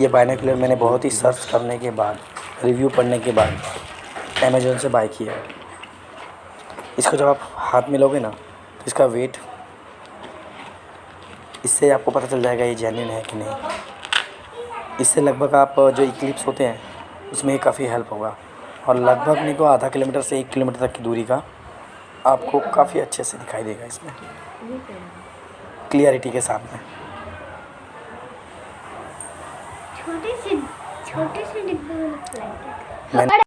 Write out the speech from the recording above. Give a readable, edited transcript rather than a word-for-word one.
ये बाइनोकुलर मैंने बहुत ही सर्च करने के बाद, रिव्यू पढ़ने के बाद अमेज़न से बाय किया। इसको जब आप हाथ में लोगे ना तो इसका वेट, इससे आपको पता चल जाएगा ये जेन्युइन है कि नहीं। इससे लगभग आप जो इक्लिप्स होते हैं उसमें काफ़ी हेल्प होगा, और लगभग नहीं तो आधा किलोमीटर से 1 किलोमीटर तक की दूरी का आपको काफ़ी अच्छे से दिखाई देगा इसमें, क्लियरिटी के साथ में। छोटे से डिब्बे में लगता है। मैंने